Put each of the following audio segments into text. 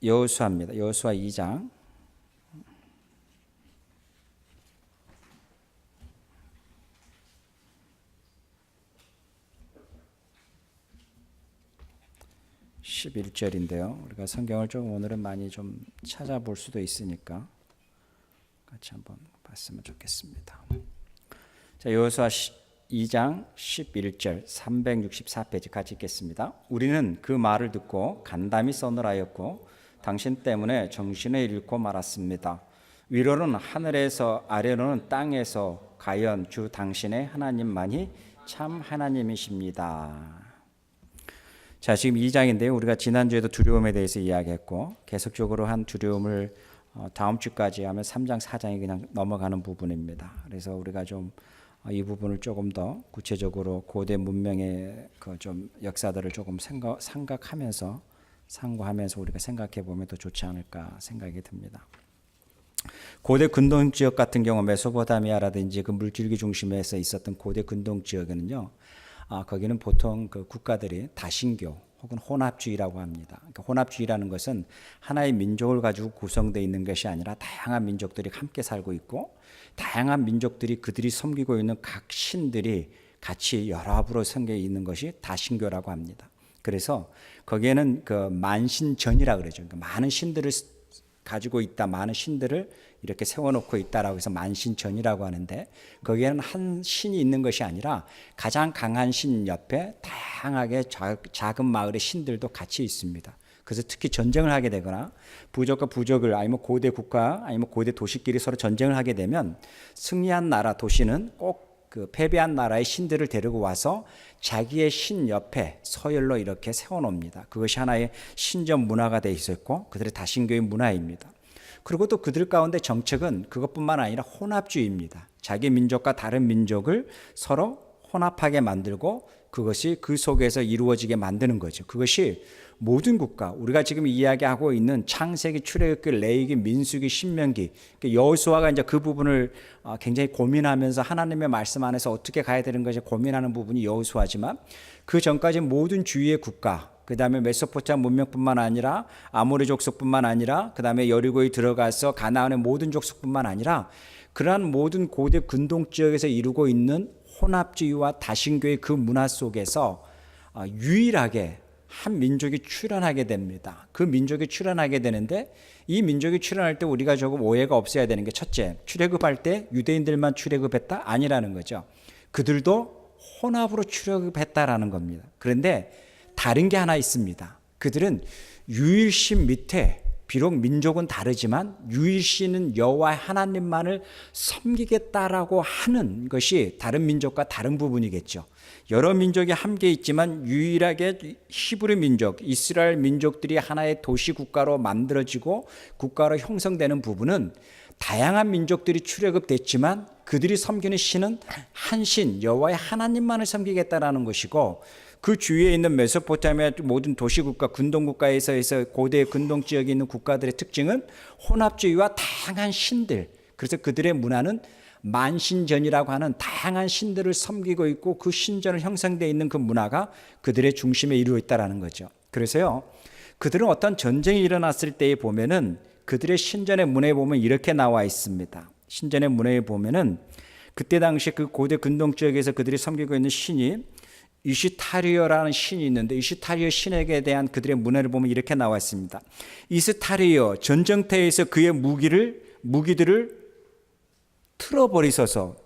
여호수아입니다. 여호수아 2장 11절인데요. 우리가 성경을 조금 오늘은 많이 좀 찾아볼 수도 있으니까 같이 한번 봤으면 좋겠습니다. 자, 여호수아 2장 11절 364페이지 같이 읽겠습니다. 우리는 그 말을 듣고 간담이 서늘하였고 당신 때문에 정신을 잃고 말았습니다. 위로는 하늘에서 아래로는 땅에서 과연 주 당신의 하나님만이 참 하나님이십니다. 자, 지금 2장인데요. 우리가 지난주에도 두려움에 대해서 이야기했고 계속적으로 한 두려움을 다음 주까지 하면 3장, 4장이 그냥 넘어가는 부분입니다. 그래서 우리가 좀 이 부분을 조금 더 구체적으로 고대 문명의 그 좀 역사들을 조금 생각하면서 상고하면서 우리가 생각해 보면 더 좋지 않을까 생각이 듭니다. 고대 근동 지역 같은 경우 메소포타미아라든지 그 물줄기 중심에서 있었던 고대 근동 지역에는요, 거기는 보통 그 국가들이 다신교 혹은 혼합주의라고 합니다. 그러니까 혼합주의라는 것은 하나의 민족을 가지고 구성되어 있는 것이 아니라 다양한 민족들이 함께 살고 있고 다양한 민족들이 그들이 섬기고 있는 각 신들이 같이 연합으로 섬겨 있는 것이 다신교라고 합니다. 그래서 거기에는 그 만신전이라 그러죠. 그러니까 많은 신들을 가지고 있다, 많은 신들을 이렇게 세워놓고 있다라고 해서 만신전이라고 하는데 거기에는 한 신이 있는 것이 아니라 가장 강한 신 옆에 다양하게 작은 마을의 신들도 같이 있습니다. 그래서 특히 전쟁을 하게 되거나 부족과 부족을 아니면 고대 국가 아니면 고대 도시끼리 서로 전쟁을 하게 되면 승리한 나라 도시는 꼭 그 패배한 나라의 신들을 데리고 와서 자기의 신 옆에 서열로 이렇게 세워놓습니다. 그것이 하나의 신전 문화가 돼 있었고 그들의 다신교의 문화입니다. 그리고 또 그들 가운데 정책은 그것뿐만 아니라 혼합주의입니다. 자기 민족과 다른 민족을 서로 혼합하게 만들고 그것이 그 속에서 이루어지게 만드는 거죠. 그것이 모든 국가, 우리가 지금 이야기하고 있는 창세기, 출애굽기, 레위기, 민수기, 신명기, 여호수아가 이제 그 부분을 굉장히 고민하면서 하나님의 말씀 안에서 어떻게 가야 되는 것이 고민하는 부분이 여호수아지만 그 전까지 모든 주위의 국가, 그 다음에 메소포타미아 문명뿐만 아니라 아모리 족속뿐만 아니라 그 다음에 여리고에 들어가서 가나안의 모든 족속뿐만 아니라 그러한 모든 고대 근동 지역에서 이루고 있는 혼합주의와 다신교의 그 문화 속에서 유일하게 한 민족이 출현하게 됩니다. 그 민족이 출현하게 되는데 이 민족이 출현할 때 우리가 조금 오해가 없어야 되는 게 첫째, 출애굽할 때 유대인들만 출애굽했다? 아니라는 거죠. 그들도 혼합으로 출애굽했다라는 겁니다. 그런데 다른 게 하나 있습니다. 그들은 유일신 밑에 비록 민족은 다르지만 유일신은 여호와 하나님만을 섬기겠다라고 하는 것이 다른 민족과 다른 부분이겠죠. 여러 민족이 함께 있지만 유일하게 히브리 민족, 이스라엘 민족들이 하나의 도시 국가로 만들어지고 국가로 형성되는 부분은 다양한 민족들이 출애굽됐지만 그들이 섬기는 신은 한 신, 여호와의 하나님만을 섬기겠다라는 것이고 그 주위에 있는 메소포타미아 모든 도시국가, 근동국가에서 고대 근동 지역에 있는 국가들의 특징은 혼합주의와 다양한 신들, 그래서 그들의 문화는 만신전이라고 하는 다양한 신들을 섬기고 있고 그 신전을 형성되어 있는 그 문화가 그들의 중심에 이루어 있다는 거죠. 그래서요, 그들은 어떤 전쟁이 일어났을 때에 보면은 그들의 신전의 문에 보면 이렇게 나와 있습니다. 신전의 문에 보면은 그때 당시 그 고대 근동 지역에서 그들이 섬기고 있는 신이 이시타리어라는 신이 있는데 이시타리어 신에게 대한 그들의 문화를 보면 이렇게 나와 있습니다. 이시타리어 전쟁터에서 그의 무기들을 틀어버리소서.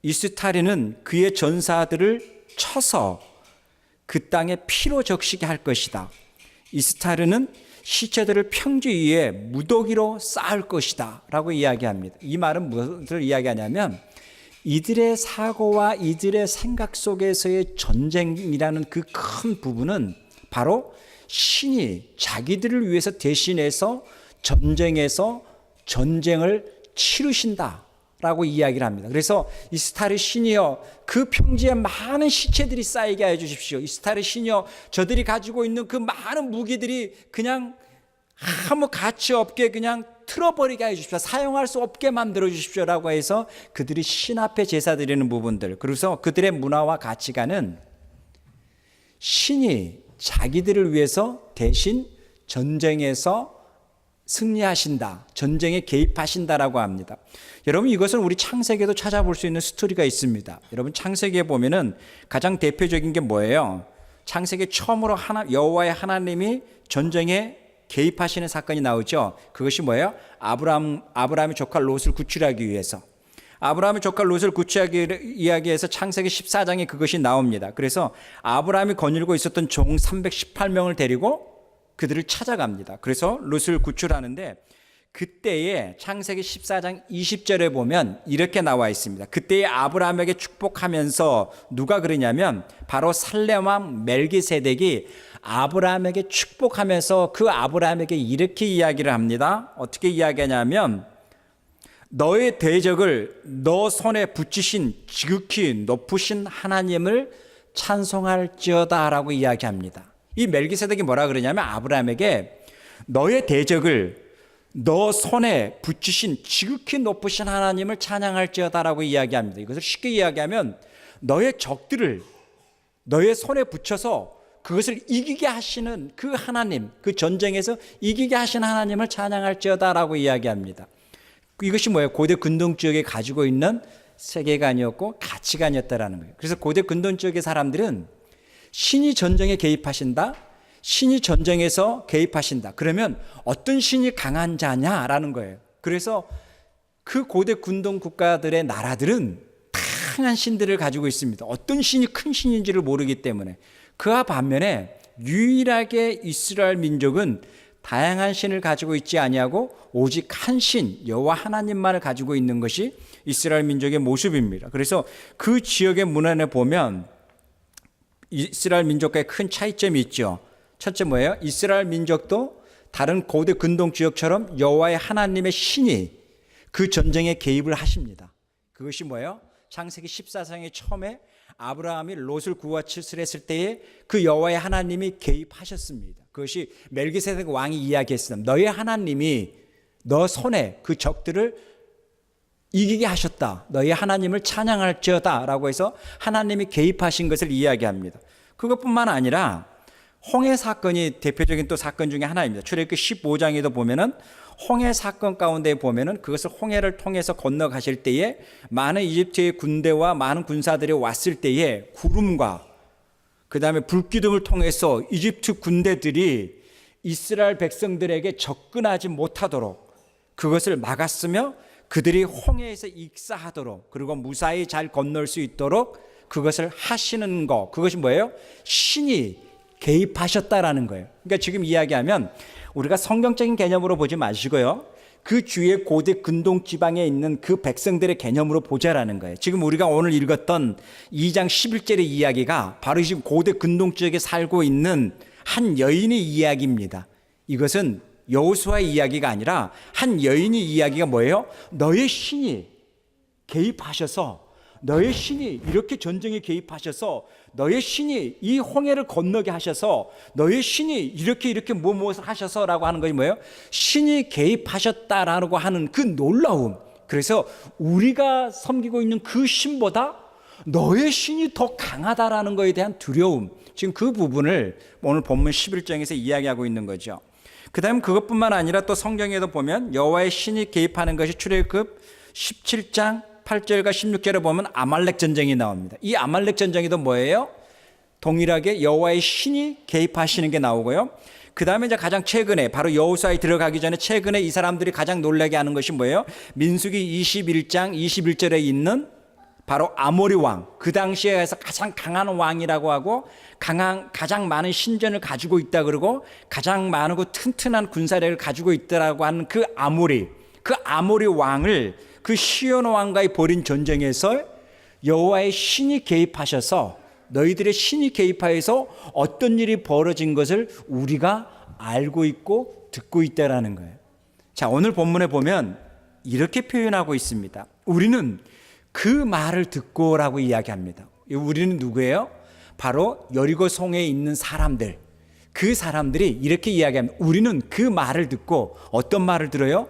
이시타리는 그의 전사들을 쳐서 그 땅에 피로 적시게 할 것이다. 이시타리는 시체들을 평지 위에 무더기로 쌓을 것이다 라고 이야기합니다. 이 말은 무엇을 이야기하냐면 이들의 사고와 이들의 생각 속에서의 전쟁이라는 그 큰 부분은 바로 신이 자기들을 위해서 대신해서 전쟁에서 전쟁을 치르신다라고 이야기를 합니다. 그래서 이스타르 신이여 그 평지에 많은 시체들이 쌓이게 해 주십시오. 이스타르 신이여 저들이 가지고 있는 그 많은 무기들이 그냥 아무 가치 없게 그냥 틀어버리게 해주십시오. 사용할 수 없게 만들어 주십시오라고 해서 그들이 신 앞에 제사 드리는 부분들, 그래서 그들의 문화와 가치관은 신이 자기들을 위해서 대신 전쟁에서 승리하신다, 전쟁에 개입하신다라고 합니다. 여러분, 이것은 우리 창세기에도 찾아볼 수 있는 스토리가 있습니다. 여러분, 창세기에 보면은 가장 대표적인 게 뭐예요? 창세기 처음으로 여호와의 하나님이 전쟁에 개입하시는 사건이 나오죠. 그것이 뭐예요? 아브라함의 조카 롯을 구출하기 위해서. 아브라함의 조카 롯을 구출하기 이야기에서 창세기 14장에 그것이 나옵니다. 그래서 아브라함이 거닐고 있었던 종 318명을 데리고 그들을 찾아갑니다. 그래서 롯을 구출하는데, 그때에 창세기 14장 20절에 보면 이렇게 나와 있습니다. 그때에 아브라함에게 축복하면서 누가 그러냐면 바로 살렘왕 멜기세덱이 아브라함에게 축복하면서 그 아브라함에게 이렇게 이야기를 합니다. 어떻게 이야기하냐면 너의 대적을 너 손에 붙이신 지극히 높으신 하나님을 찬송할지어다 라고 이야기합니다. 이 멜기세덱이 뭐라 그러냐면 아브라함에게 너의 대적을 너 손에 붙이신 지극히 높으신 하나님을 찬양할지어다라고 이야기합니다. 이것을 쉽게 이야기하면 너의 적들을 너의 손에 붙여서 그것을 이기게 하시는 그 하나님, 그 전쟁에서 이기게 하시는 하나님을 찬양할지어다라고 이야기합니다. 이것이 뭐예요? 고대 근동 지역에 가지고 있는 세계관이었고 가치관이었다라는 거예요. 그래서 고대 근동 지역의 사람들은 신이 전쟁에 개입하신다, 신이 전쟁에서 개입하신다. 그러면 어떤 신이 강한 자냐라는 거예요. 그래서 그 고대 근동 국가들의 나라들은 다양한 신들을 가지고 있습니다. 어떤 신이 큰 신인지를 모르기 때문에. 그와 반면에 유일하게 이스라엘 민족은 다양한 신을 가지고 있지 아니하고 오직 한 신, 여호와 하나님만을 가지고 있는 것이 이스라엘 민족의 모습입니다. 그래서 그 지역의 문헌에 보면 이스라엘 민족과의 큰 차이점이 있죠. 첫째 뭐예요? 이스라엘 민족도 다른 고대 근동 지역처럼 여호와의 하나님의 신이 그 전쟁에 개입을 하십니다. 그것이 뭐예요? 창세기 14장의 처음에 아브라함이 롯을 구출했을 때에 그 여호와의 하나님이 개입하셨습니다. 그것이 멜기세덱 왕이 이야기했습니다. 너의 하나님이 너 손에 그 적들을 이기게 하셨다. 너희 하나님을 찬양할지어다 라고 해서 하나님이 개입하신 것을 이야기합니다. 그것뿐만 아니라 홍해 사건이 대표적인 또 사건 중에 하나입니다. 출애굽기 15장에도 보면은 홍해 사건 가운데 보면은 그것을 홍해를 통해서 건너가실 때에 많은 이집트의 군대와 많은 군사들이 왔을 때에 구름과 그 다음에 불기둥을 통해서 이집트 군대들이 이스라엘 백성들에게 접근하지 못하도록 그것을 막았으며 그들이 홍해에서 익사하도록 그리고 무사히 잘 건널 수 있도록 그것을 하시는 것, 그것이 뭐예요? 신이 개입하셨다라는 거예요. 그러니까 지금 이야기하면 우리가 성경적인 개념으로 보지 마시고요, 그 주위의 고대 근동 지방에 있는 그 백성들의 개념으로 보자라는 거예요. 지금 우리가 오늘 읽었던 2장 11절의 이야기가 바로 지금 고대 근동 지역에 살고 있는 한 여인의 이야기입니다. 이것은 여호수아의 이야기가 아니라 한 여인의 이야기가 뭐예요? 너의 신이 개입하셔서, 너의 신이 이렇게 전쟁에 개입하셔서, 너의 신이 이 홍해를 건너게 하셔서, 너의 신이 이렇게 무엇을 하셔서라고 하는 것이 뭐예요? 신이 개입하셨다라고 하는 그 놀라움. 그래서 우리가 섬기고 있는 그 신보다 너의 신이 더 강하다라는 것에 대한 두려움, 지금 그 부분을 오늘 본문 11장에서 이야기하고 있는 거죠. 그 다음 그것뿐만 아니라 또 성경에도 보면 여호와의 신이 개입하는 것이 출애굽 17장 8절과 16절에 보면 아말렉 전쟁이 나옵니다. 이 아말렉 전쟁에도 뭐예요? 동일하게 여호와의 신이 개입하시는 게 나오고요. 그 다음에 이제 가장 최근에 바로 여호수아에 들어가기 전에 최근에 이 사람들이 가장 놀라게 하는 것이 뭐예요? 민수기 21장 21절에 있는 바로 아모리 왕, 그 당시에서 가장 강한 왕이라고 하고 가장 많은 신전을 가지고 있다 그러고 가장 많고 튼튼한 군사력을 가지고 있다라고 하는 그 아모리 왕을 그 시온 왕과의 벌인 전쟁에서 여호와의 신이 개입하셔서 너희들의 신이 개입하여서 어떤 일이 벌어진 것을 우리가 알고 있고 듣고 있다라는 거예요. 자, 오늘 본문에 보면 이렇게 표현하고 있습니다. 우리는 그 말을 듣고라고 이야기합니다. 우리는 누구예요? 바로 여리고 성에 있는 사람들. 그 사람들이 이렇게 이야기합니다. 우리는 그 말을 듣고 어떤 말을 들어요?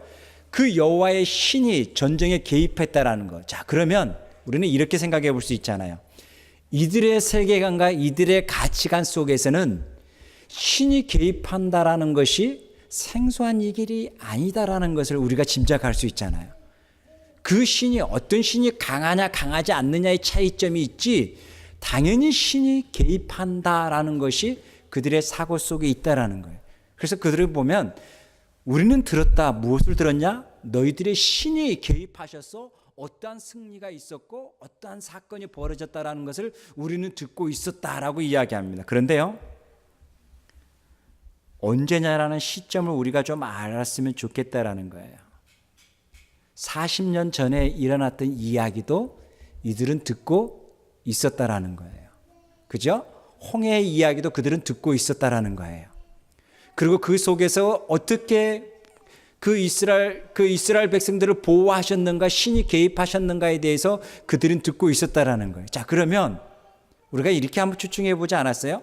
그 여호와의 신이 전쟁에 개입했다라는 거. 자, 그러면 우리는 이렇게 생각해 볼 수 있잖아요. 이들의 세계관과 이들의 가치관 속에서는 신이 개입한다라는 것이 생소한 이 길이 아니다라는 것을 우리가 짐작할 수 있잖아요. 그 신이 어떤 신이 강하냐 강하지 않느냐의 차이점이 있지 당연히 신이 개입한다라는 것이 그들의 사고 속에 있다라는 거예요. 그래서 그들을 보면 우리는 들었다. 무엇을 들었냐? 너희들의 신이 개입하셔서 어떠한 승리가 있었고 어떠한 사건이 벌어졌다라는 것을 우리는 듣고 있었다라고 이야기합니다. 그런데요, 언제냐라는 시점을 우리가 좀 알았으면 좋겠다라는 거예요. 40년 전에 일어났던 이야기도 이들은 듣고 있었다라는 거예요. 그죠? 홍해의 이야기도 그들은 듣고 있었다라는 거예요. 그리고 그 속에서 어떻게 그 이스라엘 백성들을 보호하셨는가, 신이 개입하셨는가에 대해서 그들은 듣고 있었다라는 거예요. 자, 그러면 우리가 이렇게 한번 추측해 보지 않았어요?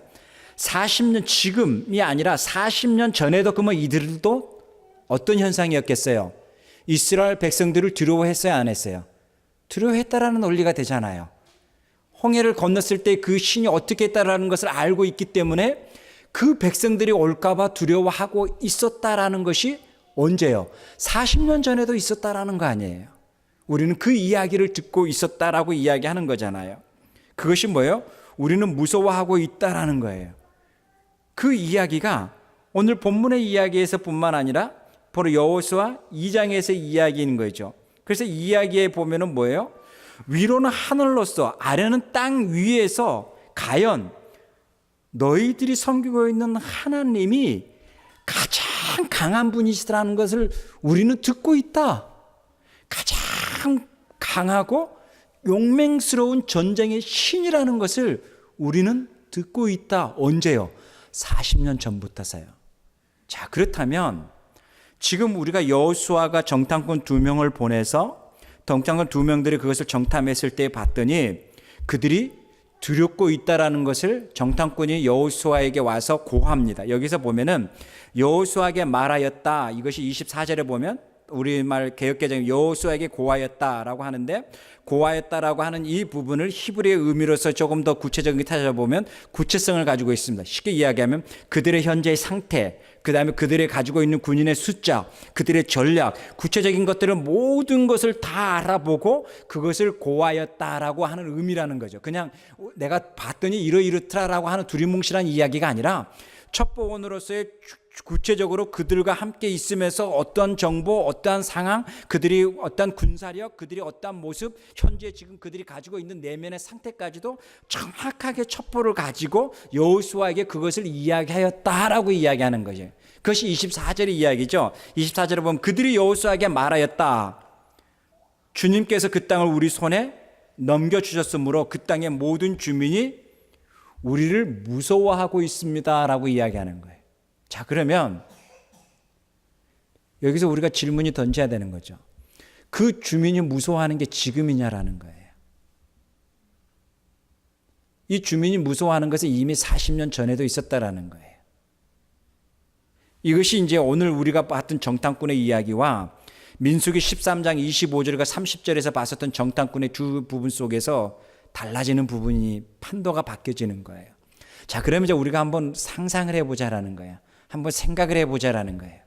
40년, 지금이 아니라 40년 전에도 그러면 이들도 어떤 현상이었겠어요? 이스라엘 백성들을 두려워했어요, 안 했어요? 두려워했다라는 논리가 되잖아요. 홍해를 건넜을 때 그 신이 어떻게 했다라는 것을 알고 있기 때문에 그 백성들이 올까봐 두려워하고 있었다라는 것이 언제요? 40년 전에도 있었다라는 거 아니에요. 우리는 그 이야기를 듣고 있었다라고 이야기하는 거잖아요. 그것이 뭐예요? 우리는 무서워하고 있다라는 거예요. 그 이야기가 오늘 본문의 이야기에서 뿐만 아니라 바로 여호수아 2장에서 이야기인 거죠. 그래서 이 이야기에 보면은 뭐예요? 위로는 하늘로서 아래는 땅 위에서 과연 너희들이 섬기고 있는 하나님이 가장 강한 분이시라는 것을 우리는 듣고 있다. 가장 강하고 용맹스러운 전쟁의 신이라는 것을 우리는 듣고 있다. 언제요? 40년 전부터서요. 자, 그렇다면 지금 우리가 여호수아가 정탐꾼 2명을 보내서 정탐꾼 2명들이 그것을 정탐했을 때 봤더니 그들이 두렵고 있다라는 것을 정탐꾼이 여호수아에게 와서 고합니다. 여기서 보면은 여호수아에게 말하였다. 이것이 24절에 보면 우리말 개역개정 여호수아에게 고하였다라고 하는데, 고하였다라고 하는 이 부분을 히브리의 의미로서 조금 더 구체적인 찾아보면 구체성을 가지고 있습니다. 쉽게 이야기하면 그들의 현재의 상태, 그 다음에 그들이 가지고 있는 군인의 숫자, 그들의 전략, 구체적인 것들을 모든 것을 다 알아보고 그것을 고하였다라고 하는 의미라는 거죠. 그냥 내가 봤더니 이러이렇더라라고 하는 두리뭉실한 이야기가 아니라 첩보원으로서의 구체적으로 그들과 함께 있으면서 어떠한 정보, 어떠한 상황, 그들이 어떠한 군사력, 그들이 어떠한 모습, 현재 지금 그들이 가지고 있는 내면의 상태까지도 정확하게 첩보를 가지고 여호수아에게 그것을 이야기하였다라고 이야기하는 거죠. 그것이 24절의 이야기죠. 24절에 보면 그들이 여호수아에게 말하였다. 주님께서 그 땅을 우리 손에 넘겨주셨으므로 그 땅의 모든 주민이 우리를 무서워하고 있습니다라고 이야기하는 거예요. 자, 그러면 여기서 우리가 질문이 던져야 되는 거죠. 그 주민이 무서워하는 게 지금이냐라는 거예요. 이 주민이 무서워하는 것은 이미 40년 전에도 있었다라는 거예요. 이것이 이제 오늘 우리가 봤던 정탐꾼의 이야기와 민수기 13장 25절과 30절에서 봤었던 정탐꾼의 두 부분 속에서 달라지는 부분이 판도가 바뀌어지는 거예요. 자, 그러면 이제 우리가 한번 상상을 해보자라는 거예요. 한번 생각을 해보자라는 거예요.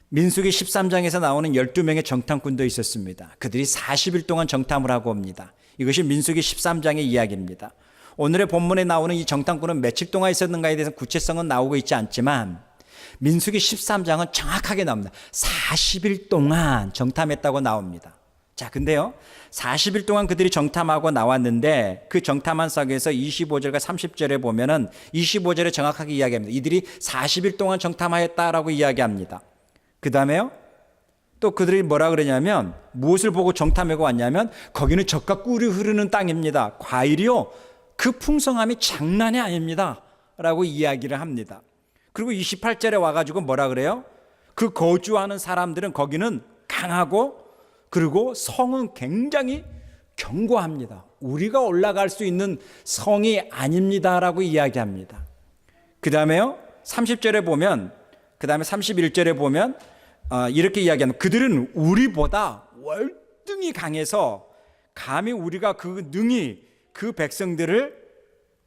민수기 13장에서 나오는 12명의 정탐꾼도 있었습니다. 그들이 40일 동안 정탐을 하고 옵니다. 이것이 민수기 13장의 이야기입니다. 오늘의 본문에 나오는 이 정탐꾼은 며칠 동안 있었는가에 대해서 구체성은 나오고 있지 않지만 민수기 13장은 정확하게 나옵니다. 40일 동안 정탐했다고 나옵니다. 자, 근데요, 40일 동안 그들이 정탐하고 나왔는데 그 정탐한 속에서 25절과 30절에 보면은 25절에 정확하게 이야기합니다. 이들이 40일 동안 정탐하였다라고 이야기합니다. 그 다음에요, 또 그들이 뭐라 그러냐면 무엇을 보고 정탐하고 왔냐면 거기는 젖과 꿀이 흐르는 땅입니다. 과일이요, 그 풍성함이 장난이 아닙니다 라고 이야기를 합니다. 그리고 28절에 와가지고 뭐라 그래요? 그 거주하는 사람들은 거기는 강하고 그리고 성은 굉장히 견고합니다. 우리가 올라갈 수 있는 성이 아닙니다라고 이야기합니다. 그 다음에요, 30절에 보면, 그 다음에 31절에 보면 이렇게 이야기합니다. 그들은 우리보다 월등히 강해서 감히 우리가 그 능히 그 백성들을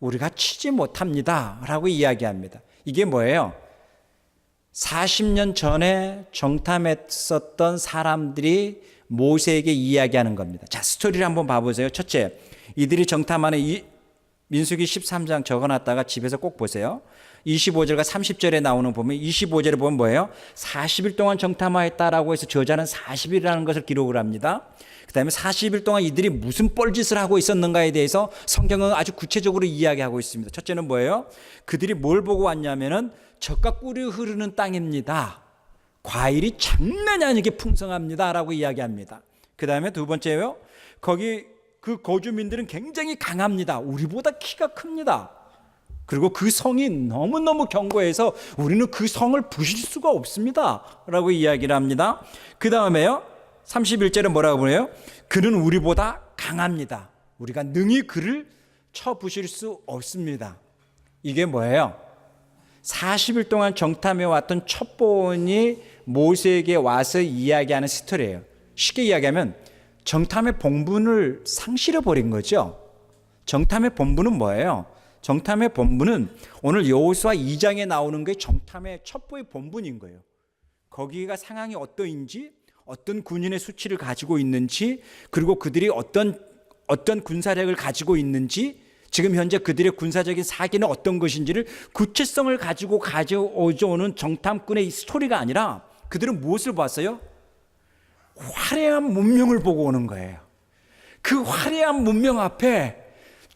우리가 치지 못합니다 라고 이야기합니다. 이게 뭐예요? 40년 전에 정탐했었던 사람들이 모세에게 이야기하는 겁니다. 자, 스토리를 한번 봐보세요. 첫째, 이들이 정탐하는 민수기 13장 적어놨다가 집에서 꼭 보세요. 25절과 30절에 나오는 보면 25절에 보면 뭐예요? 40일 동안 정탐하였다라고 해서 저자는 40일이라는 것을 기록을 합니다. 그 다음에 40일 동안 이들이 무슨 뻘짓을 하고 있었는가에 대해서 성경은 아주 구체적으로 이야기하고 있습니다. 첫째는 뭐예요? 그들이 뭘 보고 왔냐면은 젖과 꿀이 흐르는 땅입니다. 과일이 장난이 아니게 풍성합니다 라고 이야기합니다. 그 다음에 두 번째요, 거기 그 거주민들은 굉장히 강합니다. 우리보다 키가 큽니다. 그리고 그 성이 너무너무 견고해서 우리는 그 성을 부실 수가 없습니다 라고 이야기를 합니다. 그 다음에요, 31절에 뭐라고 그래요? 그는 우리보다 강합니다. 우리가 능히 그를 쳐 부실 수 없습니다. 이게 뭐예요? 40일 동안 정탐해 왔던 첩보원이 모세에게 와서 이야기하는 스토리예요. 쉽게 이야기하면 정탐의 본분을 상실해 버린 거죠. 정탐의 본분은 뭐예요? 정탐의 본분은 오늘 여호수아 2장에 나오는 게 정탐의 첩보의 본분인 거예요. 거기가 상황이 어떠인지, 어떤 군인의 수치를 가지고 있는지, 그리고 그들이 어떤 군사력을 가지고 있는지, 지금 현재 그들의 군사적인 사기는 어떤 것인지를 구체성을 가지고 가져오는 정탐꾼의 스토리가 아니라 그들은 무엇을 봤어요? 화려한 문명을 보고 오는 거예요. 그 화려한 문명 앞에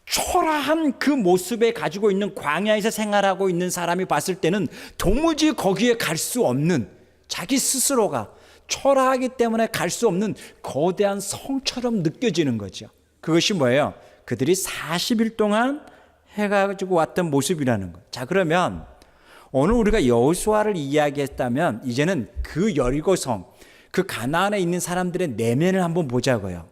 초라한 그 모습에 가지고 있는 광야에서 생활하고 있는 사람이 봤을 때는 도무지 거기에 갈 수 없는, 자기 스스로가 초라하기 때문에 갈 수 없는 거대한 성처럼 느껴지는 거죠. 그것이 뭐예요? 그들이 40일 동안 해가지고 왔던 모습이라는 거예요. 자, 그러면 오늘 우리가 여호수아를 이야기했다면 이제는 그 여리고성, 그 가나안에 있는 사람들의 내면을 한번 보자고요.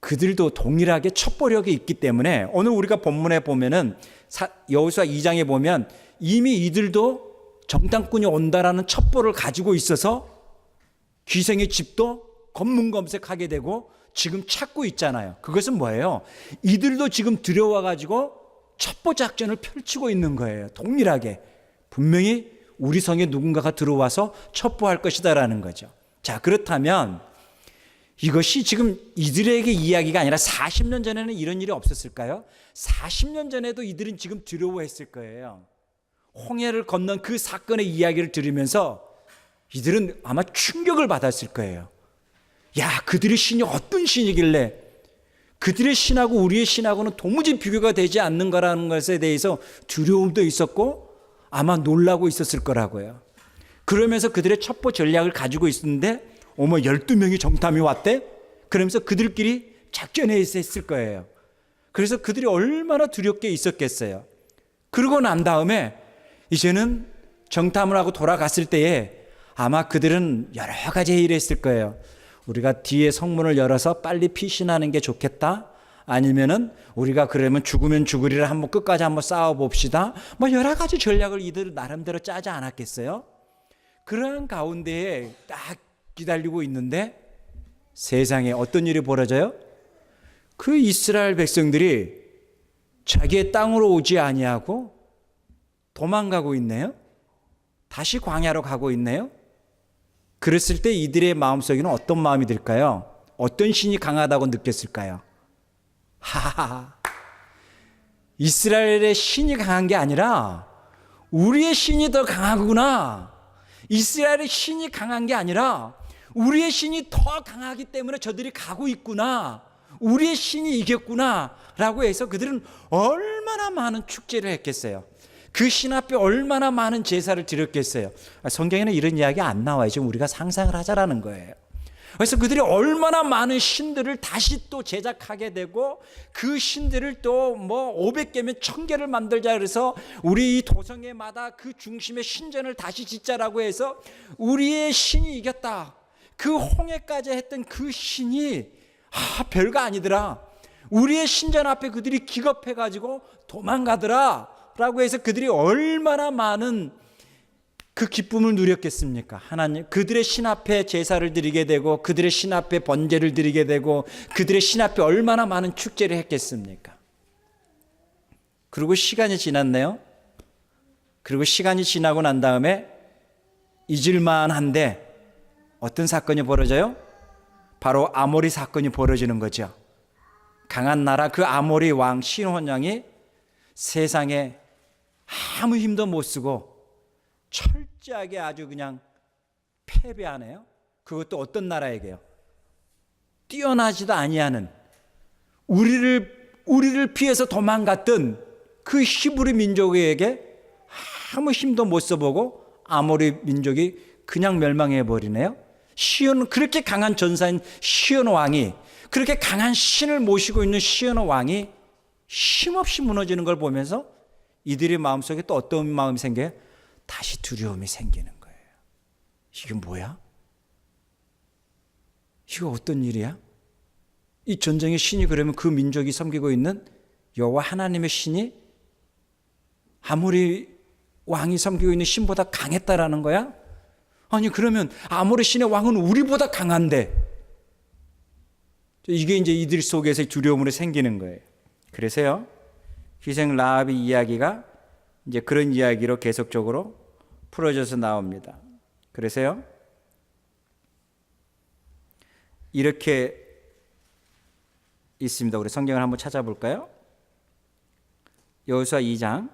그들도 동일하게 첩보력이 있기 때문에 오늘 우리가 본문에 보면은 여호수아 2장에 보면 이미 이들도 정탐꾼이 온다라는 첩보를 가지고 있어서 기생의 집도 검문검색하게 되고 지금 찾고 있잖아요. 그것은 뭐예요? 이들도 지금 들여와가지고 첩보 작전을 펼치고 있는 거예요. 동일하게. 분명히 우리 성에 누군가가 들어와서 첩보할 것이다라는 거죠. 자, 그렇다면 이것이 지금 이들에게 이야기가 아니라 40년 전에는 이런 일이 없었을까요? 40년 전에도 이들은 지금 두려워했을 거예요. 홍해를 건넌 그 사건의 이야기를 들으면서 이들은 아마 충격을 받았을 거예요. 야, 그들의 신이 어떤 신이길래 그들의 신하고 우리의 신하고는 도무지 비교가 되지 않는 거라는 것에 대해서 두려움도 있었고 아마 놀라고 있었을 거라고요. 그러면서 그들의 첩보 전략을 가지고 있었는데 어머 12명이 정탐이 왔대? 그러면서 그들끼리 작전에 있었을 거예요. 그래서 그들이 얼마나 두렵게 있었겠어요. 그러고 난 다음에 이제는 정탐을 하고 돌아갔을 때에 아마 그들은 여러 가지 회의를 했을 거예요. 우리가 뒤에 성문을 열어서 빨리 피신하는 게 좋겠다. 아니면은 우리가 그러면 죽으면 죽으리라 한번 끝까지 한번 싸워봅시다. 뭐 여러 가지 전략을 이들 나름대로 짜지 않았겠어요? 그런 가운데에 딱 기다리고 있는데 세상에 어떤 일이 벌어져요? 그 이스라엘 백성들이 자기의 땅으로 오지 아니하고 도망가고 있네요. 다시 광야로 가고 있네요. 그랬을 때 이들의 마음속에는 어떤 마음이 들까요? 어떤 신이 강하다고 느꼈을까요? 하하하. 이스라엘의 신이 강한 게 아니라 우리의 신이 더 강하구나. 이스라엘의 신이 강한 게 아니라 우리의 신이 더 강하기 때문에 저들이 가고 있구나. 우리의 신이 이겼구나. 라고 해서 그들은 얼마나 많은 축제를 했겠어요. 그 신 앞에 얼마나 많은 제사를 드렸겠어요. 성경에는 이런 이야기 안 나와요. 지금 우리가 상상을 하자라는 거예요. 그래서 그들이 얼마나 많은 신들을 다시 또 제작하게 되고 그 신들을 또 뭐 500개면 1000개를 만들자 그래서 우리 이 도성에마다 그 중심에 신전을 다시 짓자라고 해서 우리의 신이 이겼다. 그 홍해까지 했던 그 신이 별거 아니더라. 우리의 신전 앞에 그들이 기겁해가지고 도망가더라. 라고 해서 그들이 얼마나 많은 그 기쁨을 누렸겠습니까? 하나님, 그들의 신 앞에 제사를 드리게 되고 그들의 신 앞에 번제를 드리게 되고 그들의 신 앞에 얼마나 많은 축제를 했겠습니까? 그리고 시간이 지났네요. 그리고 시간이 지나고 난 다음에 잊을만한데 어떤 사건이 벌어져요? 바로 아모리 사건이 벌어지는 거죠. 강한 나라 그 아모리 왕 시혼 왕이 세상에 아무 힘도 못 쓰고 철저하게 아주 그냥 패배하네요. 그것도 어떤 나라에게요? 뛰어나지도 아니하는 우리를 피해서 도망갔던 그 히브리 민족에게 아무 힘도 못 써보고 아모리 민족이 그냥 멸망해 버리네요. 시온, 그렇게 강한 전사인 시온 왕이, 그렇게 강한 신을 모시고 있는 시온 왕이 힘없이 무너지는 걸 보면서 이들의 마음속에 또 어떤 마음이 생겨요? 다시 두려움이 생기는 거예요. 이게 뭐야? 이거 어떤 일이야? 이 전쟁의 신이 그러면 그 민족이 섬기고 있는 여호와 하나님의 신이 아모리 왕이 섬기고 있는 신보다 강했다라는 거야? 아니 그러면 아모리 신의 왕은 우리보다 강한데, 이게 이제 이들 속에서 두려움으로 생기는 거예요. 그래서요, 희생 라합의 이야기가 이제 그런 이야기로 계속적으로 풀어져서 나옵니다. 그래서요, 이렇게 있습니다. 우리 성경을 한번 찾아볼까요? 여호수아 2장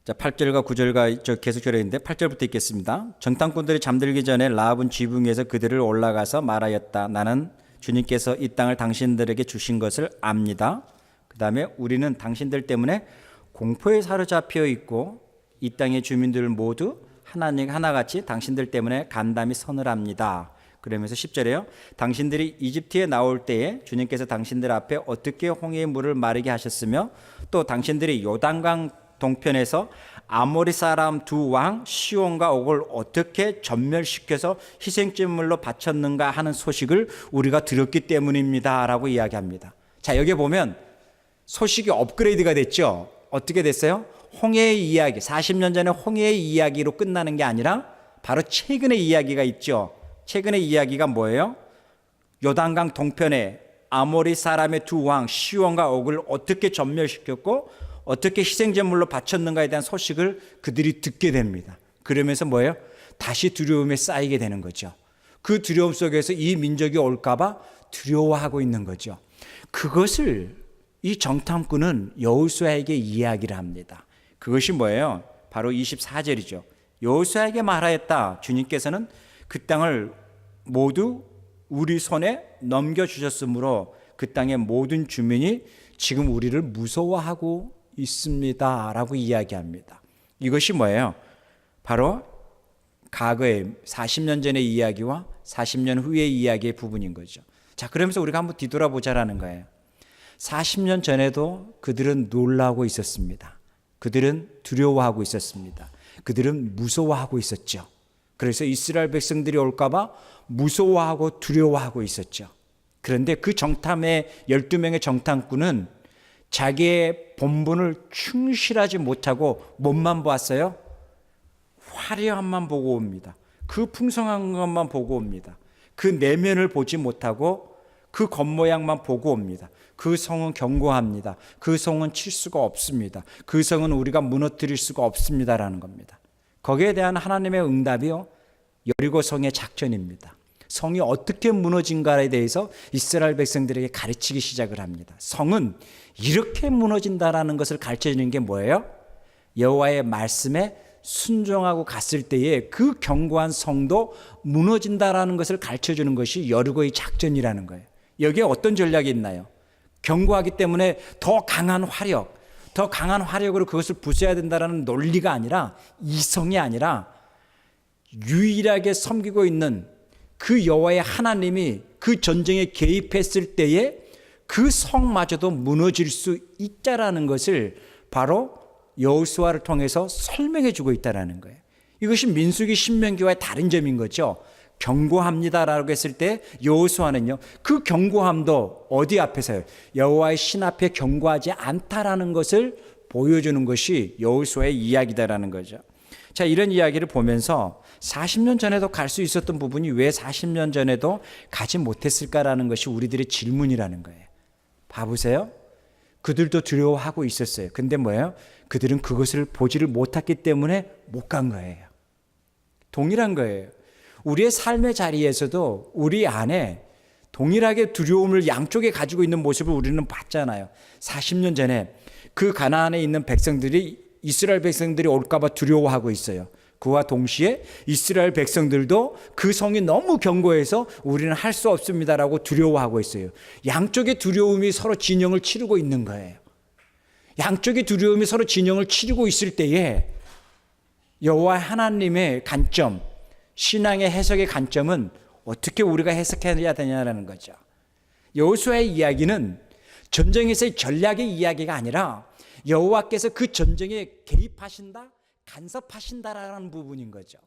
8절과 9절과 계속 절했는데 8절부터 읽겠습니다. 정탐꾼들이 잠들기 전에 라합은 지붕에서 그들을 올라가서 말하였다. 나는 주님께서 이 땅을 당신들에게 주신 것을 압니다. 그 다음에 우리는 당신들 때문에 공포에 사로잡혀 있고 이 땅의 주민들 모두 하나같이 당신들 때문에 간담이 서늘합니다. 그러면서 10절에요. 당신들이 이집트에 나올 때에 주님께서 당신들 앞에 어떻게 홍해의 물을 마르게 하셨으며 또 당신들이 요단강 동편에서 아모리 사람 두 왕 시온과 옥을 어떻게 전멸시켜서 희생제물로 바쳤는가 하는 소식을 우리가 들었기 때문입니다 라고 이야기합니다. 자, 여기 보면 소식이 업그레이드가 됐죠. 어떻게 됐어요? 홍해의 이야기, 40년 전에 홍해의 이야기로 끝나는 게 아니라 바로 최근의 이야기가 있죠. 최근의 이야기가 뭐예요? 요단강 동편에 아모리 사람의 두 왕 시온과 옥을 어떻게 전멸시켰고 어떻게 희생제물로 바쳤는가에 대한 소식을 그들이 듣게 됩니다. 그러면서 뭐예요? 다시 두려움에 쌓이게 되는 거죠. 그 두려움 속에서 이 민족이 올까봐 두려워하고 있는 거죠. 그것을 이 정탐꾼은 여호수아에게 이야기를 합니다. 그것이 뭐예요? 바로 24절이죠. 여호수아에게 말하였다. 주님께서는 그 땅을 모두 우리 손에 넘겨주셨으므로 그 땅의 모든 주민이 지금 우리를 무서워하고 있습니다 라고 이야기합니다. 이것이 뭐예요? 바로 과거의 40년 전의 이야기와 40년 후의 이야기의 부분인 거죠. 자, 그러면서 우리가 한번 뒤돌아보자라는 거예요. 40년 전에도 그들은 놀라고 있었습니다. 그들은 두려워하고 있었습니다. 그들은 무서워하고 있었죠. 그래서 이스라엘 백성들이 올까봐 무서워하고 두려워하고 있었죠. 그런데 그 정탐의 12명의 정탐꾼은 자기의 본분을 충실하지 못하고 몸만 보았어요? 화려함만 보고 옵니다. 그 풍성한 것만 보고 옵니다. 그 내면을 보지 못하고 그 겉모양만 보고 옵니다. 그 성은 견고합니다. 그 성은 칠 수가 없습니다. 그 성은 우리가 무너뜨릴 수가 없습니다라는 겁니다. 거기에 대한 하나님의 응답이요, 여리고 성의 작전입니다. 성이 어떻게 무너진가에 대해서 이스라엘 백성들에게 가르치기 시작을 합니다. 성은 이렇게 무너진다라는 것을 가르쳐주는 게 뭐예요? 여호와의 말씀에 순종하고 갔을 때에 그 견고한 성도 무너진다라는 것을 가르쳐주는 것이 여리고의 작전이라는 거예요. 여기에 어떤 전략이 있나요? 견고하기 때문에 더 강한 화력으로 그것을 부숴야 된다라는 논리가 아니라, 이성이 아니라 유일하게 섬기고 있는 그 여호와의 하나님이 그 전쟁에 개입했을 때에 그 성마저도 무너질 수 있다라는 것을 바로 여호수아를 통해서 설명해 주고 있다라는 거예요. 이것이 민수기 신명기와의 다른 점인 거죠. 견고합니다라고 했을 때 여호수아는요, 그 견고함도 어디 앞에서요? 여호와의 신 앞에 견고하지 않다라는 것을 보여주는 것이 여호수아의 이야기다라는 거죠. 자, 이런 이야기를 보면서 40년 전에도 갈 수 있었던 부분이 왜 40년 전에도 가지 못했을까라는 것이 우리들의 질문이라는 거예요. 봐보세요. 그들도 두려워하고 있었어요. 근데 뭐예요? 그들은 그것을 보지를 못했기 때문에 못 간 거예요. 동일한 거예요. 우리의 삶의 자리에서도 우리 안에 동일하게 두려움을 양쪽에 가지고 있는 모습을 우리는 봤잖아요. 40년 전에 그 가나안에 있는 백성들이 이스라엘 백성들이 올까 봐 두려워하고 있어요. 그와 동시에 이스라엘 백성들도 그 성이 너무 견고해서 우리는 할 수 없습니다라고 두려워하고 있어요. 양쪽의 두려움이 서로 진영을 치르고 있는 거예요. 양쪽의 두려움이 서로 진영을 치르고 있을 때에 여호와 하나님의 관점, 신앙의 해석의 관점은 어떻게 우리가 해석해야 되냐라는 거죠. 여호수아의 이야기는 전쟁에서의 전략의 이야기가 아니라 여호와께서 그 전쟁에 개입하신다, 간섭하신다라는 부분인 거죠.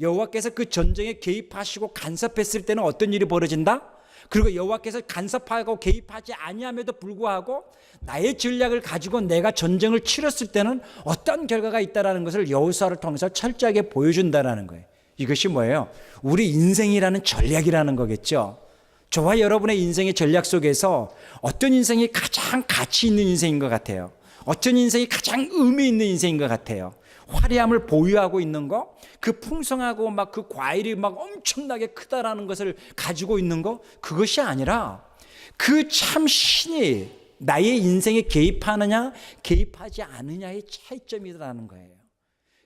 여호와께서 그 전쟁에 개입하시고 간섭했을 때는 어떤 일이 벌어진다? 그리고 여호와께서 간섭하고 개입하지 아니함에도 불구하고 나의 전략을 가지고 내가 전쟁을 치렀을 때는 어떤 결과가 있다라는 것을 여호수아를 통해서 철저하게 보여준다라는 거예요. 이것이 뭐예요? 우리 인생이라는 전략이라는 거겠죠. 저와 여러분의 인생의 전략 속에서 어떤 인생이 가장 가치 있는 인생인 것 같아요? 어떤 인생이 가장 의미 있는 인생인 것 같아요? 화려함을 보유하고 있는 거, 그 풍성하고 막 그 과일이 막 엄청나게 크다라는 것을 가지고 있는 거, 그것이 아니라 그 참 신이 나의 인생에 개입하느냐 개입하지 않느냐의 차이점이라는 거예요.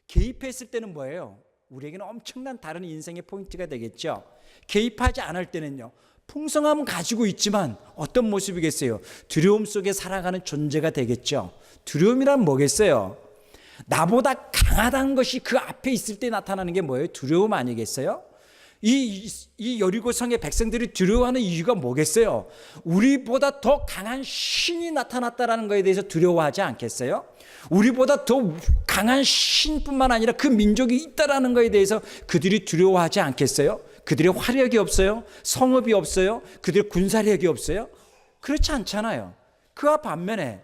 개입했을 때는 뭐예요? 우리에게는 엄청난 다른 인생의 포인트가 되겠죠. 개입하지 않을 때는요, 풍성함은 가지고 있지만 어떤 모습이겠어요? 두려움 속에 살아가는 존재가 되겠죠. 두려움이란 뭐겠어요? 나보다 강하다는 것이 그 앞에 있을 때 나타나는 게 뭐예요? 두려움 아니겠어요? 이 여리고 성의 백성들이 두려워하는 이유가 뭐겠어요? 우리보다 더 강한 신이 나타났다는 것에 대해서 두려워하지 않겠어요? 우리보다 더 강한 신뿐만 아니라 그 민족이 있다라는 것에 대해서 그들이 두려워하지 않겠어요? 그들의 화력이 없어요? 성읍이 없어요? 그들의 군사력이 없어요? 그렇지 않잖아요. 그와 반면에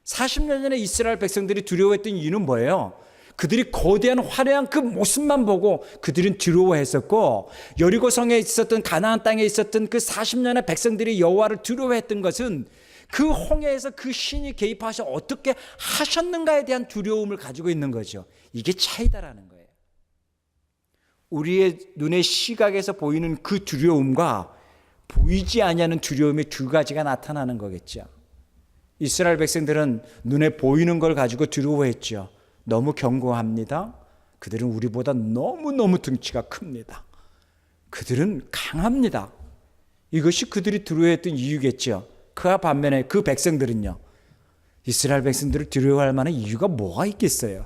40년 전에 이스라엘 백성들이 두려워했던 이유는 뭐예요? 그들이 거대한 화려한 그 모습만 보고 그들은 두려워했었고, 여리고성에 있었던 가나안 땅에 있었던 그 40년의 백성들이 여호와를 두려워했던 것은 그 홍해에서 그 신이 개입하셔 어떻게 하셨는가에 대한 두려움을 가지고 있는 거죠. 이게 차이다라는 거예요. 우리의 눈의 시각에서 보이는 그 두려움과 보이지 아니하는 두려움의 두 가지가 나타나는 거겠죠. 이스라엘 백성들은 눈에 보이는 걸 가지고 두려워했죠. 너무 견고합니다. 그들은 우리보다 너무너무 등치가 큽니다. 그들은 강합니다. 이것이 그들이 두려워했던 이유겠죠. 그와 반면에 그 백성들은요, 이스라엘 백성들을 두려워할 만한 이유가 뭐가 있겠어요?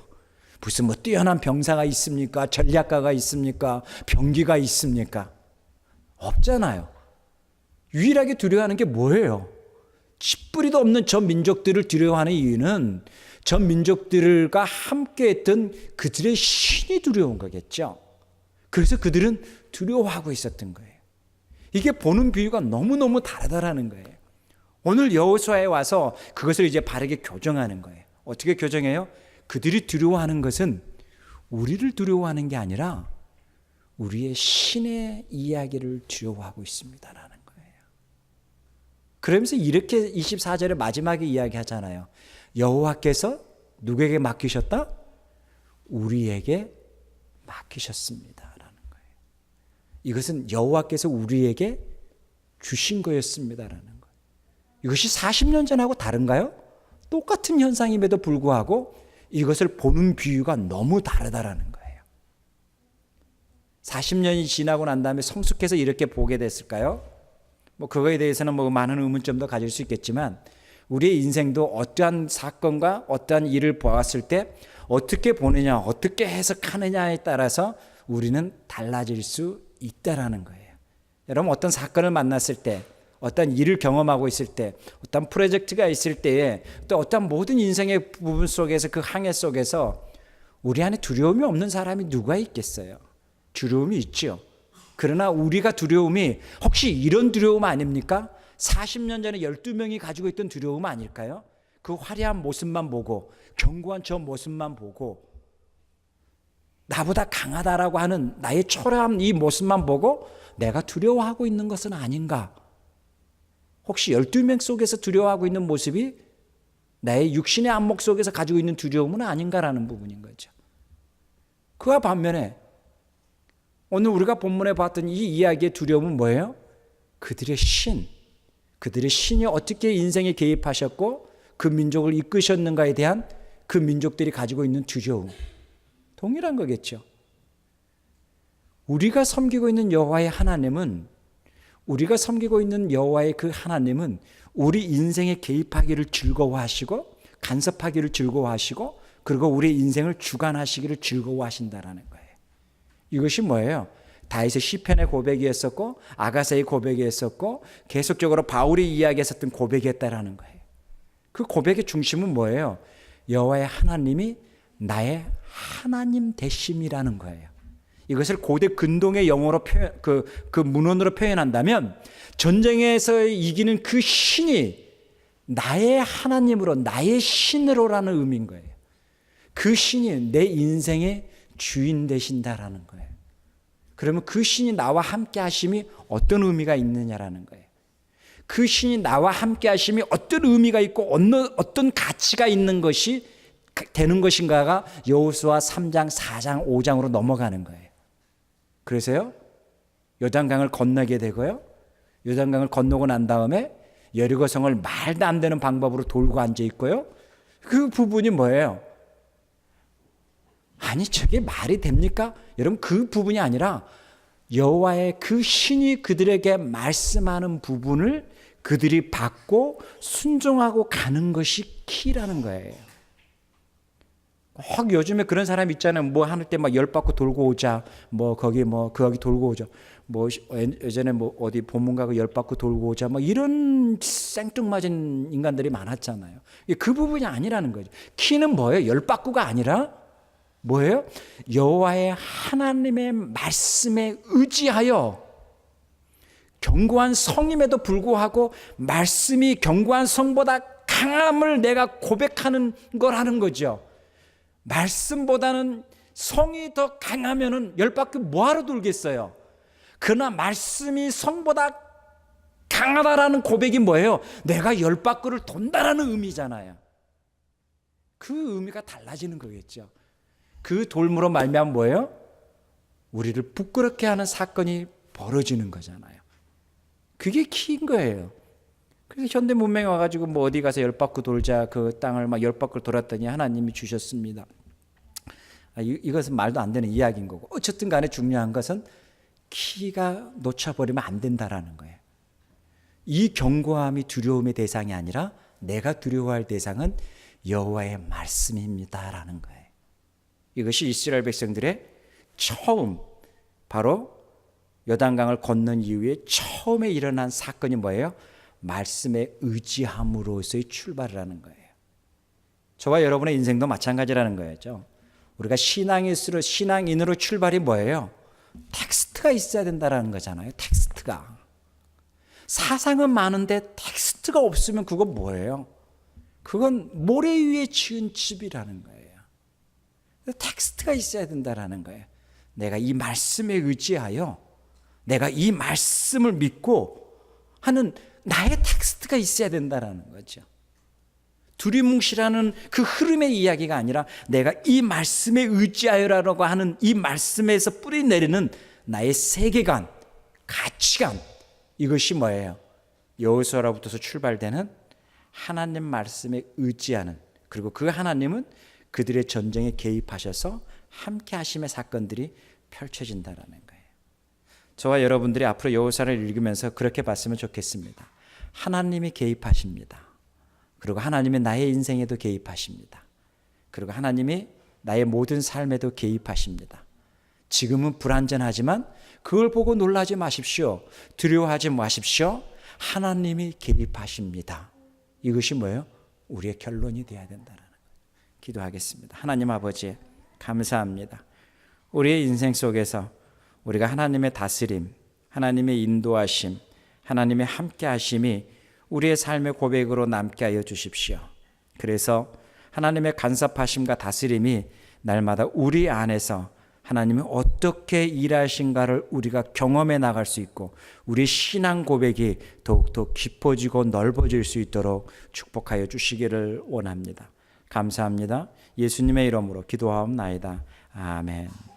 무슨 뭐 뛰어난 병사가 있습니까? 전략가가 있습니까? 병기가 있습니까? 없잖아요. 유일하게 두려워하는 게 뭐예요? 쥐뿌리도 없는 저 민족들을 두려워하는 이유는 저 민족들과 함께했던 그들의 신이 두려운 거겠죠. 그래서 그들은 두려워하고 있었던 거예요. 이게 보는 비유가 너무너무 다르다라는 거예요. 오늘 여호수아에 와서 그것을 이제 바르게 교정하는 거예요. 어떻게 교정해요? 그들이 두려워하는 것은 우리를 두려워하는 게 아니라 우리의 신의 이야기를 두려워하고 있습니다라는 거예요. 그러면서 이렇게 24절의 마지막에 이야기하잖아요. 여호와께서 누구에게 맡기셨다? 우리에게 맡기셨습니다라는 거예요. 이것은 여호와께서 우리에게 주신 거였습니다라는 거예요. 이것이 40년 전하고 다른가요? 똑같은 현상임에도 불구하고 이것을 보는 비유가 너무 다르다라는 거예요. 40년이 지나고 난 다음에 성숙해서 이렇게 보게 됐을까요? 뭐 그거에 대해서는 뭐 많은 의문점도 가질 수 있겠지만, 우리의 인생도 어떠한 사건과 어떠한 일을 보았을 때 어떻게 보느냐, 어떻게 해석하느냐에 따라서 우리는 달라질 수 있다라는 거예요. 여러분, 어떤 사건을 만났을 때, 어떤 일을 경험하고 있을 때, 어떤 프로젝트가 있을 때에, 또 어떤 모든 인생의 부분 속에서, 그 항해 속에서 우리 안에 두려움이 없는 사람이 누가 있겠어요? 두려움이 있죠. 그러나 우리가 두려움이 혹시 이런 두려움 아닙니까? 40년 전에 12명이 가지고 있던 두려움 아닐까요? 그 화려한 모습만 보고, 견고한 저 모습만 보고 나보다 강하다라고 하는 나의 초라한 이 모습만 보고 내가 두려워하고 있는 것은 아닌가? 혹시 12명 속에서 두려워하고 있는 모습이 나의 육신의 안목 속에서 가지고 있는 두려움은 아닌가라는 부분인 거죠. 그와 반면에 오늘 우리가 본문에 봤던 이 이야기의 두려움은 뭐예요? 그들의 신이 어떻게 인생에 개입하셨고 그 민족을 이끄셨는가에 대한 그 민족들이 가지고 있는 두려움. 동일한 거겠죠. 우리가 섬기고 있는 여호와의 하나님은 우리 인생에 개입하기를 즐거워하시고 간섭하기를 즐거워하시고 그리고 우리 인생을 주관하시기를 즐거워하신다라는 거예요. 이것이 뭐예요? 다윗의 시편의 고백이었었고 아가사의 고백이었었고 계속적으로 바울이 이야기했었던 고백이었다라는 거예요. 그 고백의 중심은 뭐예요? 여호와의 하나님이 나의 하나님 되심이라는 거예요. 이것을 고대 근동의 영어로 그 문헌으로 표현한다면 전쟁에서 이기는 그 신이 나의 하나님으로 나의 신으로라는 의미인 거예요. 그 신이 내 인생의 주인 되신다라는 거예요. 그러면 그 신이 나와 함께 하심이 어떤 의미가 있느냐라는 거예요. 그 신이 나와 함께 하심이 어떤 의미가 있고 어떤 가치가 있는 것이 되는 것인가가 여호수아 3장, 4장, 5장으로 넘어가는 거예요. 그래서요, 요단강을 건너게 되고요. 요단강을 건너고 난 다음에 여리고성을 말도 안 되는 방법으로 돌고 앉아 있고요. 그 부분이 뭐예요? 아니 저게 말이 됩니까? 여러분 그 부분이 아니라 여호와의 그 신이 그들에게 말씀하는 부분을 그들이 받고 순종하고 가는 것이 키라는 거예요. 혹 요즘에 그런 사람 있잖아요. 뭐 하는 때 막 열 바퀴 돌고 오자. 거기 돌고 오자. 예전에 어디 본문 가고 열 바퀴 돌고 오자. 이런 생뚱맞은 인간들이 많았잖아요. 그 부분이 아니라는 거죠. 키는 뭐예요? 열 바퀴가 아니라 뭐예요? 여호와의 하나님의 말씀에 의지하여 견고한 성임에도 불구하고 말씀이 견고한 성보다 강함을 내가 고백하는 거라는 거죠. 말씀보다는 성이 더 강하면은 열 바퀴 뭐하러 돌겠어요? 그러나 말씀이 성보다 강하다라는 고백이 뭐예요? 내가 열 바퀴를 돈다라는 의미잖아요. 그 의미가 달라지는 거겠죠. 그 돌므로 말미암아 뭐예요? 우리를 부끄럽게 하는 사건이 벌어지는 거잖아요. 그게 키인 거예요. 그래서 현대 문명에 와가지고 어디 가서 열 바퀴 돌자 그 땅을 막 열 바퀴 돌았더니 하나님이 주셨습니다. 이것은 말도 안 되는 이야기인 거고 어쨌든 간에 중요한 것은 키가 놓쳐버리면 안 된다라는 거예요. 이 견고함이 두려움의 대상이 아니라 내가 두려워할 대상은 여호와의 말씀입니다라는 거예요. 이것이 이스라엘 백성들의 처음 바로 요단강을 건넌 이후에 처음에 일어난 사건이 뭐예요? 말씀에 의지함으로서의 출발을 하는 거예요. 저와 여러분의 인생도 마찬가지라는 거죠. 우리가 신앙인으로 출발이 뭐예요? 텍스트가 있어야 된다는 거잖아요. 텍스트가. 사상은 많은데 텍스트가 없으면 그건 뭐예요? 그건 모래 위에 지은 집이라는 거예요. 텍스트가 있어야 된다는 거예요. 내가 이 말씀에 의지하여 내가 이 말씀을 믿고 하는 나의 텍스트가 있어야 된다는 거죠. 두리뭉실하는 그 흐름의 이야기가 아니라 내가 이 말씀에 의지하여라고 하는 이 말씀에서 뿌리내리는 나의 세계관, 가치관, 이것이 뭐예요? 여호수아로부터서 출발되는 하나님 말씀에 의지하는, 그리고 그 하나님은 그들의 전쟁에 개입하셔서 함께 하심의 사건들이 펼쳐진다는 거예요. 저와 여러분들이 앞으로 여호수아를 읽으면서 그렇게 봤으면 좋겠습니다. 하나님이 개입하십니다. 그리고 하나님이 나의 인생에도 개입하십니다. 그리고 하나님이 나의 모든 삶에도 개입하십니다. 지금은 불안전하지만 그걸 보고 놀라지 마십시오. 두려워하지 마십시오. 하나님이 개입하십니다. 이것이 뭐예요? 우리의 결론이 되어야 된다는 거예요. 기도하겠습니다. 하나님 아버지 감사합니다. 우리의 인생 속에서 우리가 하나님의 다스림, 하나님의 인도하심, 하나님의 함께하심이 우리의 삶의 고백으로 남게 하여 주십시오. 그래서 하나님의 간섭하심과 다스림이 날마다 우리 안에서 하나님이 어떻게 일하신가를 우리가 경험해 나갈 수 있고 우리 신앙 고백이 더욱더 깊어지고 넓어질 수 있도록 축복하여 주시기를 원합니다. 감사합니다. 예수님의 이름으로 기도하옵나이다. 아멘.